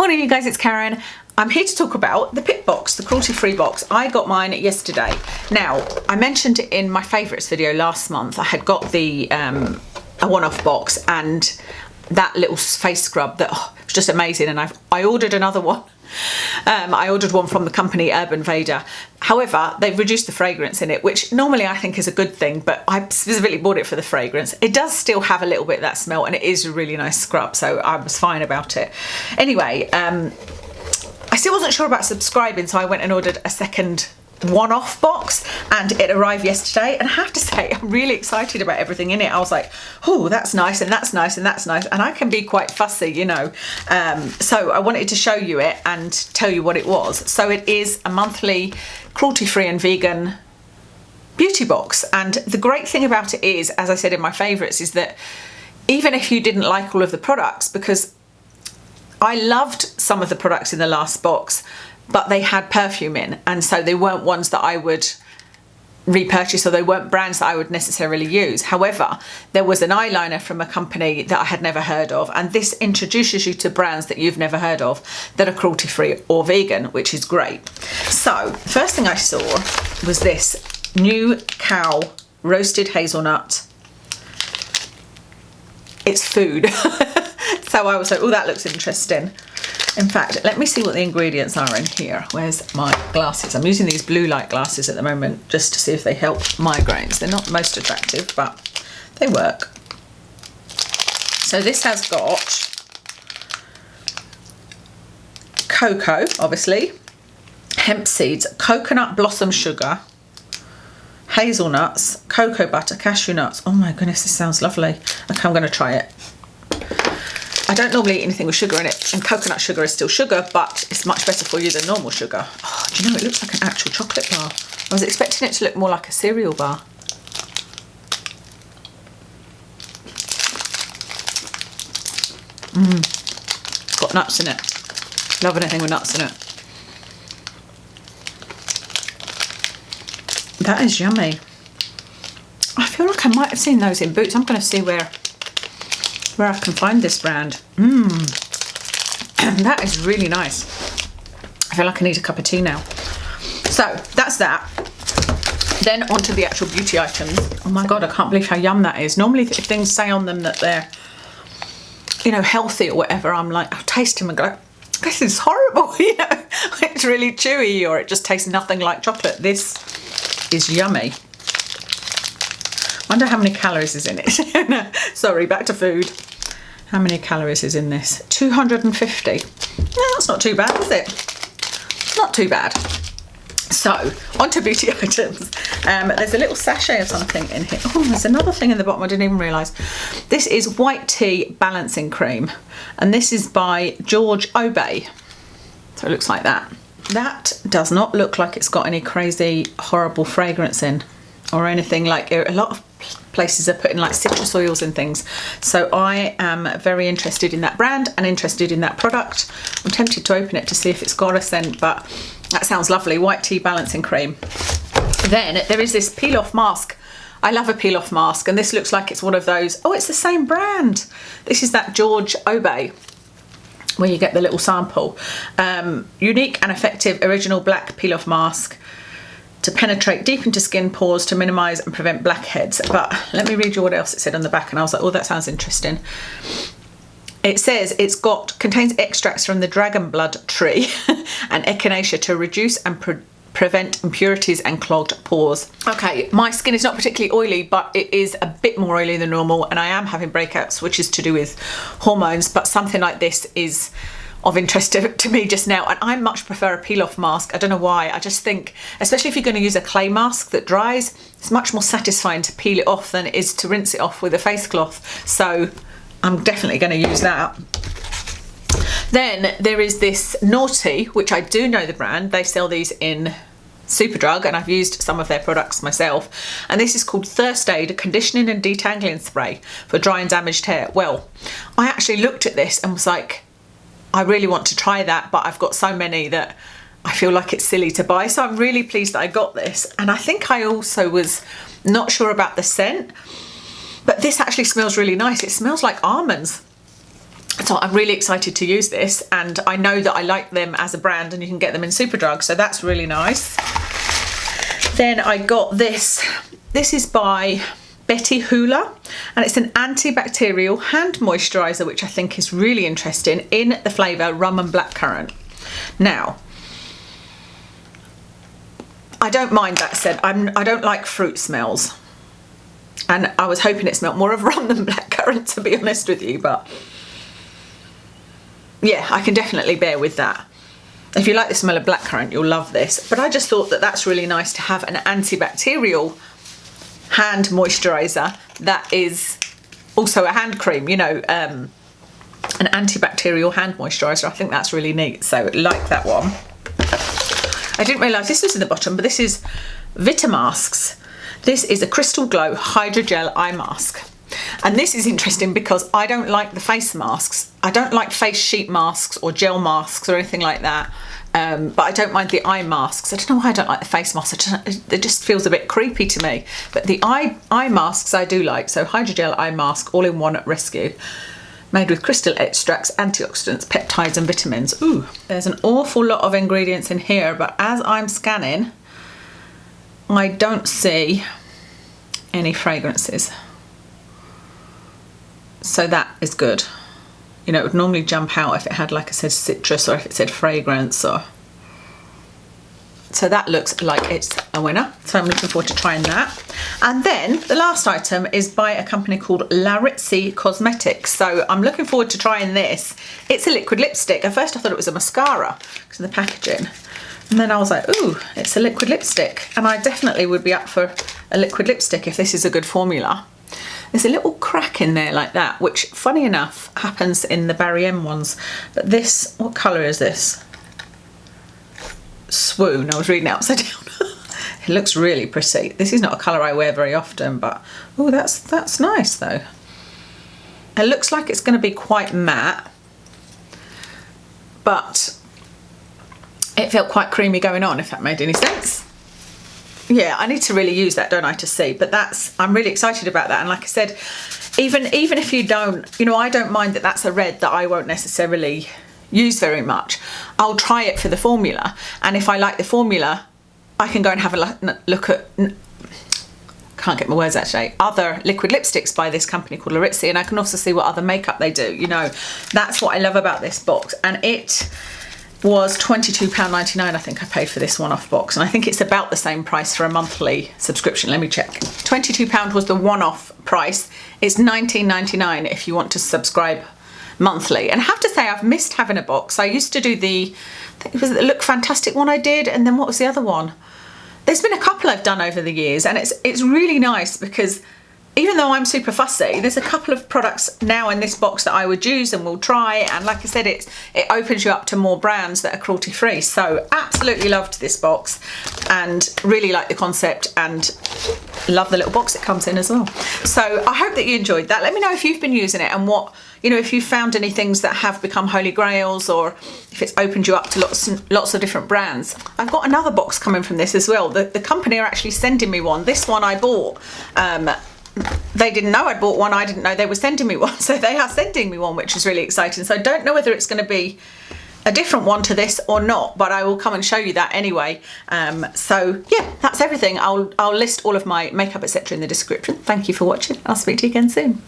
Morning you guys, it's Karen. I'm here to talk about the Pip box, the cruelty free box. I got mine yesterday. Now, I mentioned in my favourites video last month, I had got the a one-off box and that little face scrub that was just amazing, and I ordered another one. I ordered one from the company Urban Vader. However, they've reduced the fragrance in it, which normally I think is a good thing, but I specifically bought it for the fragrance. It does still have a little bit of that smell, and it is a really nice scrub, so I was fine about it. Anyway, I still wasn't sure about subscribing, so I went and ordered a second one-off box, and it arrived yesterday, and I have to say I'm really excited about everything in it. I was like, oh, that's nice, and that's nice, and that's nice, and I can be quite fussy, you know. So I wanted to show you it and tell you what it was. So it is a monthly cruelty-free and vegan beauty box, and the great thing about it is, as I said in my favourites, is that even if you didn't like all of the products, because I loved some of the products in the last box, but they had perfume in, and so they weren't ones that I would repurchase, or they weren't brands that I would necessarily use. However, there was an eyeliner from a company that I had never heard of, and this introduces you to brands that you've never heard of that are cruelty free or vegan, which is great. So first thing I saw was this new cow roasted hazelnut. It's food. So I was like, oh, that looks interesting. In fact, let me see what the ingredients are in here. Where's my glasses? I'm using these blue light glasses at the moment just to see if they help migraines. They're not the most attractive, but they work. So this has got cocoa, obviously, hemp seeds, coconut blossom sugar, hazelnuts, cocoa butter, cashew nuts. Oh my goodness, this sounds lovely. Okay, I'm going to try it. I don't normally eat anything with sugar in it, and coconut sugar is still sugar, but it's much better for you than normal sugar. Oh, do you know, it looks like an actual chocolate bar. I was expecting it to look more like a cereal bar. It's got nuts in it. Love anything with nuts in it. That is yummy. I feel like I might have seen those in Boots. I'm going to see where I can find this brand. That is really nice. I feel like I need a cup of tea now. So that's that. Then onto the actual beauty items. Oh my God, I can't believe how yum that is. Normally if things say on them that they're, you know, healthy or whatever, I'm like, I'll taste them and go, this is horrible, you know. It's really chewy, or it just tastes nothing like chocolate. This is yummy. Wonder how many calories is in it. No, sorry, back to food. How many calories is in this? 250. No, that's not too bad, is it? Not too bad. So, onto beauty items. There's a little sachet of something in here. Oh, there's another thing in the bottom I didn't even realise. This is white tea balancing cream, and this is by George Obey. So it looks like that. That does not look like it's got any crazy, horrible fragrance in, or anything. Like, a lot of places are putting like citrus oils and things, so I am very interested in that brand and interested in that product. I'm tempted to open it to see if it's got a scent, but that sounds lovely. White tea balancing cream. Then there is this peel off mask. I love a peel off mask, and this looks like it's one of those. Oh, it's the same brand. This is that George Obey where you get the little sample. Unique and effective original black peel off mask to penetrate deep into skin pores to minimise and prevent blackheads. But let me read you what else it said on the back, and I was like, oh, that sounds interesting. It says contains extracts from the dragon blood tree and echinacea to reduce and prevent impurities and clogged pores. Okay, my skin is not particularly oily, but it is a bit more oily than normal, and I am having breakouts, which is to do with hormones, but something like this is of interest to me just now, and I much prefer a peel off mask. I don't know why. I just think, especially if you're going to use a clay mask that dries, it's much more satisfying to peel it off than it is to rinse it off with a face cloth. So I'm definitely going to use that. Then there is this Naughty, which I do know the brand. They sell these in Superdrug, and I've used some of their products myself, and this is called Thirst Aid Conditioning and Detangling Spray for dry and damaged hair. Well, I actually looked at this and was like, I really want to try that, but I've got so many that I feel like it's silly to buy. So I'm really pleased that I got this. And I think I also was not sure about the scent, but this actually smells really nice. It smells like almonds. So I'm really excited to use this, and I know that I like them as a brand, and you can get them in Superdrug, so that's really nice. Then I got this. This is by Betty Hula, and it's an antibacterial hand moisturiser, which I think is really interesting, in the flavour rum and blackcurrant. Now, I don't mind that said. I don't like fruit smells, and I was hoping it smelled more of rum than blackcurrant, to be honest with you, but yeah, I can definitely bear with that. If you like the smell of blackcurrant, you'll love this, but I just thought that that's really nice to have an antibacterial hand moisturiser that is also a hand cream, you know, an antibacterial hand moisturiser. I think that's really neat, so like that one. I didn't realise this was in the bottom, but this is Vitamasks. This is a Crystal Glow Hydrogel Eye Mask. And this is interesting because I don't like the face masks. I don't like face sheet masks or gel masks or anything like that. But I don't mind the eye masks. I don't know why I don't like the face masks. It just feels a bit creepy to me. But the eye masks I do like. So Hydrogel Eye Mask, all-in-one rescue. Made with crystal extracts, antioxidants, peptides and vitamins. Ooh, there's an awful lot of ingredients in here, but as I'm scanning, I don't see any fragrances. So that is good. You know, it would normally jump out if it had, like I said, citrus, or if it said fragrance, or... So that looks like it's a winner. So I'm looking forward to trying that. And then the last item is by a company called Larizzi Cosmetics. So I'm looking forward to trying this. It's a liquid lipstick. At first I thought it was a mascara because of the packaging. And then I was like, ooh, it's a liquid lipstick. And I definitely would be up for a liquid lipstick if this is a good formula. There's a little crack in there like that, which funny enough happens in the Barry M ones. But this, what colour is this? Swoon. I was reading it upside down. It looks really pretty. This is not a colour I wear very often, but oh, that's nice though. It looks like it's going to be quite matte, but it felt quite creamy going on, if that made any sense. Yeah, I need to really use that, don't I, to see, but I'm really excited about that. And like I said, even if you don't, you know, I don't mind that that's a red that I won't necessarily use very much. I'll try it for the formula, and if I like the formula, I can go and have a look at, can't get my words out today, other liquid lipsticks by this company called Larizzi, and I can also see what other makeup they do. You know, that's what I love about this box. And it was £22.99 I think I paid for this one-off box, and I think it's about the same price for a monthly subscription. Let me check. £22 was the one-off price. It's £19.99 if you want to subscribe monthly. And I have to say, I've missed having a box. I used to do I think it was the Look Fantastic one I did, and then what was the other one? There's been a couple I've done over the years, and it's really nice because even though I'm super fussy, there's a couple of products now in this box that I would use and will try, and like I said, it opens you up to more brands that are cruelty free. So absolutely loved this box and really like the concept, and love the little box it comes in as well. So I hope that you enjoyed that. Let me know if you've been using it and what, you know, if you've found any things that have become holy grails, or if it's opened you up to lots of different brands. I've got another box coming from this as well. The company are actually sending me one. This one I bought. They didn't know I'd bought one. I didn't know they were sending me one. So they are sending me one, which is really exciting. So I don't know whether it's going to be a different one to this or not, but I will come and show you that anyway. So yeah, that's everything. I'll list all of my makeup, etc. in the description. Thank you for watching. I'll speak to you again soon.